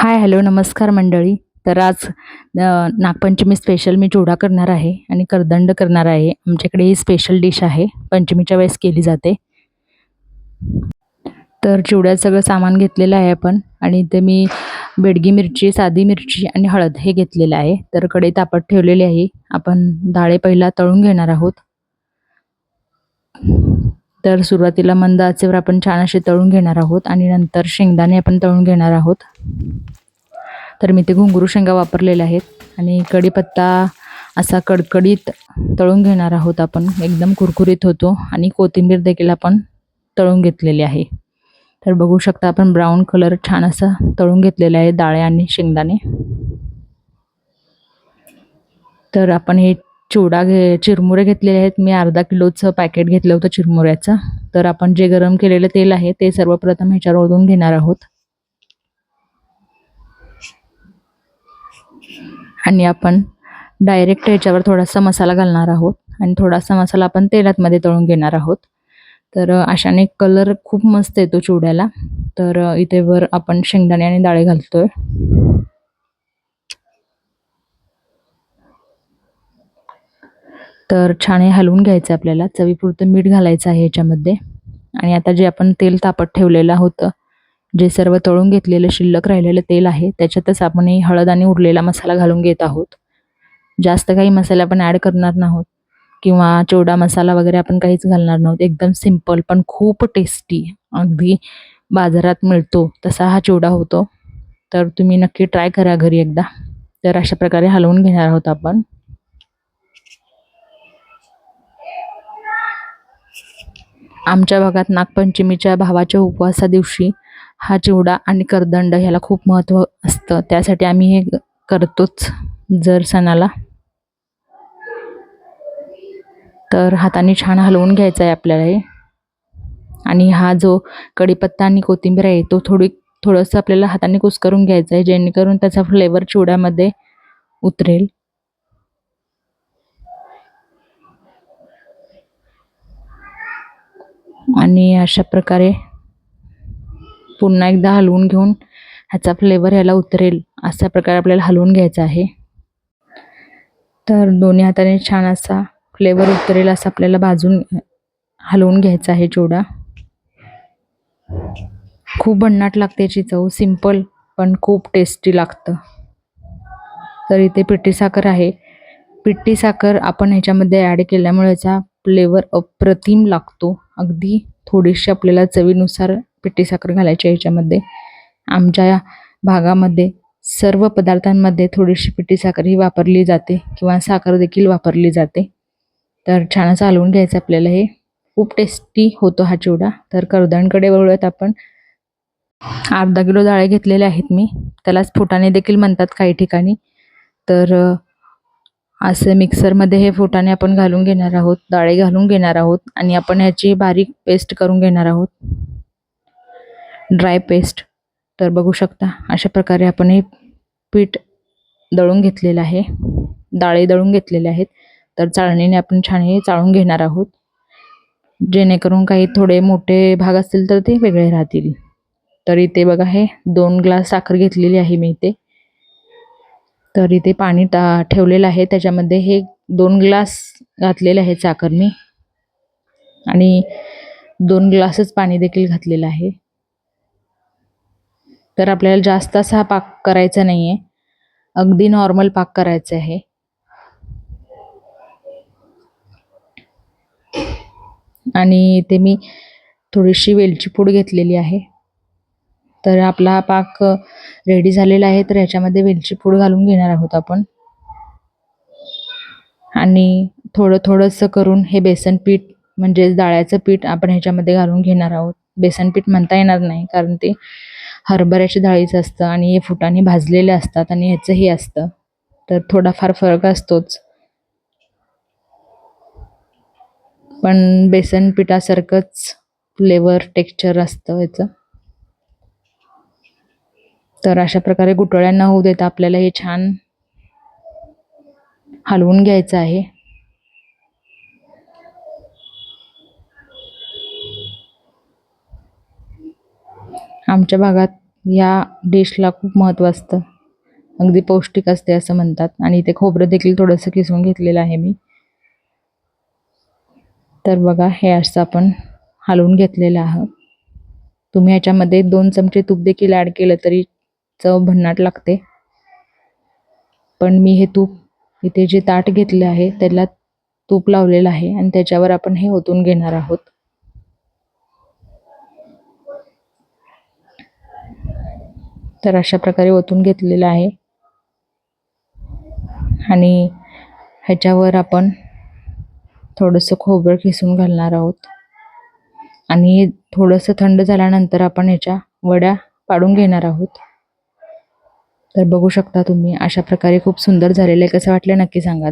हाय, hello, नमस्कार मंडळी. तर आज नागपंचमी स्पेशल मी चिवडा करणार आहे आणि करदंड करणार आहे. आमच्याकडे ही स्पेशल डिश आहे, पंचमीच्या वेळेस केली जाते. तर चिवड्यात सगळं सामान घेतलेलं आहे आपण आणि इथे मी बेडगी मिरची, साधी मिरची आणि हळद हे घेतलेलं आहे. तर कढई तापत ठेवलेली आहे. आपण डाळे पहिला तळून घेणार आहोत. तर सुरुवातीला मंद आचेवर आपण छान असे तळून घेणार आहोत आणि नंतर शेंगदाणे आपण तळून घेणार आहोत. तर मी ते घुंगरू शेंगा वापरलेल्या आहेत आणि कढीपत्ता असा कडकडीत तळून घेणार आहोत आपण. एकदम कुरकुरीत होतो आणि कोथिंबीर देखील आपण तळून घेतलेली आहे. तर बघू शकता आपण ब्राऊन कलर छान असा तळून घेतलेला आहे डाळे आणि शेंगदाणे. तर आपण हे चिरमुरे घेतलेले आहेत. मी अर्धा किलोचं पॅकेट घेतलं होतं चिरमुऱ्याचं. तर आपण जे गरम केलेलं तेल आहे ते सर्वप्रथम ह्याच्यावर ओतून घेणार आहोत आणि आपण डायरेक्ट ह्याच्यावर थोडासा मसाला घालणार आहोत आणि थोडासा मसाला आपण तेलामध्ये तळून घेणार आहोत. तर अशाने कलर खूप मस्त येतो चिवड्याला. तर इथे वर आपण शेंगदाणे आणि डाळे घालतोय. तर छान हे हलवून घ्यायचं आपल्याला. चवीपुरतं मीठ घालायचं आहे ह्याच्यामध्ये आणि आता जे आपण तेल तापत ठेवलेलं होतं, जे सर्व तळून घेतलेलं शिल्लक राहिलेलं तेल आहे त्याच्यातच आपण हळद आणि उरलेला मसाला घालून घेत आहोत. जास्त काही मसाले आपण ॲड करणार नाहोत किंवा चिवडा मसाला वगैरे आपण काहीच घालणार नाहोत. एकदम सिंपल पण खूप टेस्टी, अगदी बाजारात मिळतो तसा हा चिवडा होतो. तर तुम्ही नक्की ट्राय करा घरी एकदा. तर अशा प्रकारे हलवून घेणार आहोत आपण. आमच्या भागात नागपंचमीच्या भावाच्या उपवासा दिवशी हा चिवडा आणि करदंड ह्याला खूप महत्त्व असतं. त्यासाठी आम्ही हे करतोच जर सणाला. तर हाताने छान हलवून घ्यायचं आहे आपल्याला हे. आणि हा जो कढीपत्ता आणि कोथिंबीर आहे तो थोडंसं आपल्याला हाताने कुस्करून घ्यायचं आहे, जेणेकरून त्याचा फ्लेवर चिवड्यामध्ये उतरेल. आणि अशा प्रकारे पुन्हा एकदा हलवून घेऊन ह्याचा फ्लेवर ह्याला उतरेल अशा प्रकारे आपल्याला हलवून घ्यायचं आहे. तर दोन्ही हाताने छान असा फ्लेवर उतरेल असं आपल्याला भाजून हलवून घ्यायचा आहे चिवडा. खूप भन्नाट लागते याची चव. सिंपल पण खूप टेस्टी लागतं. तर इथे पिठी साखर आहे. पिठी साखर आपण ह्याच्यामध्ये ॲड केल्यामुळे याचा फ्लेवर अप्रतिम लागतो. अगदी थोडीशी आपल्याला चवीनुसार पिठी साखर घालायची आहे ह्याच्यामध्ये. आमच्या भागामध्ये सर्व पदार्थांमध्ये थोडीशी पिठी साखर ही वापरली जाते किंवा साखर देखील वापरली जाते. तर छान असं हलवून घ्यायचं आपल्याला हे. खूप टेस्टी होतो हा चिवडा. तर करदंडकडे वळूयात आपण. अर्धा किलो डाळे घेतलेले आहेत मी. त्यालाच फुटाणे देखील म्हणतात काही ठिकाणी. तर असे मिक्सरमध्ये हे फुटाणे आपण घालून घेणार आहोत, डाळे घालून घेणार आहोत आणि आपण ह्याची बारीक पेस्ट करून घेणार आहोत, ड्राय पेस्ट. तर बघू शकता अशा प्रकारे आपण हे पीठ दळून घेतलेलं आहे, डाळे दळून घेतलेले आहेत. तर चाळणीने आपण छान हे चाळून घेणार आहोत, जेणेकरून काही थोडे मोठे भाग असतील तर ते वेगळे राहतील. तर इथे बघा हे 2 ग्लास साखर घेतलेली आहे मी इथे. तर इथे पाणी ठेवलेलं आहे, त्याच्यामध्ये हे 2 ग्लास घातलेले आहे साखर मी आणि 2 ग्लासच पाणी देखील घातलेलं आहे. तर आपल्याला जास्त असा पाक करायचा नाही आहे, अगदी नॉर्मल पाक करायचा आहे. आणि इथे मी थोडीशी वेलची पूड घेतलेली आहे. तर आपला पाक रेडी झालेला आहे. तर ह्याच्यामध्ये वेलची पूड घालून घेणार आहोत आपण आणि थोडंसं करून हे बेसन पीठ म्हणजे डाळ्याचं पीठ आपण ह्याच्यामध्ये घालून घेणार आहोत. बेसन पीठ म्हणता येणार नाही कारण ते हरभऱ्याच्या डाळीचं असतं आणि हे फुटाणे भाजलेले असतात आणि ह्याचं हे असतं, तर थोडाफार फरक असतोच. पण बेसन पिठासारखंच फ्लेवर टेक्स्चर असतं याचं. तर अशा प्रकारे गुठळ्या न होऊ देता आपल्याला हे छान हलवून घ्यायचं आहे. आमच्या भागात या डिशला खूप महत्त्व असतं. अगदी पौष्टिक असते असं म्हणतात. आणि इथे खोबरं देखील थोडंसं किसून घेतलेलं आहे मी. तर बघा, हे असं आपण हलवून घेतलेलं आहे. तुम्ही याच्यामध्ये 2 चमचे तूप देखील ॲड केलं तरी चव भन्नाट लागते. पण मी हे तूप इथे जे ताट घेतले आहे त्याला तूप लावलेलं आहे आणि त्याच्यावर आपण हे ओतून घेणार आहोत. तर अशा प्रकारे ओतून घेतलेलं आहे आणि ह्याच्यावर आपण थोडंसं खोबरं किसून घालणार आहोत आणि थोडंसं थंड झाल्यानंतर आपण ह्याच्या वड्या पाडून घेणार आहोत. तर बघू शकता तुम्ही, अशा प्रकारे खूप सुंदर झालेलं आहे. कसं वाटलं नक्की सांगा.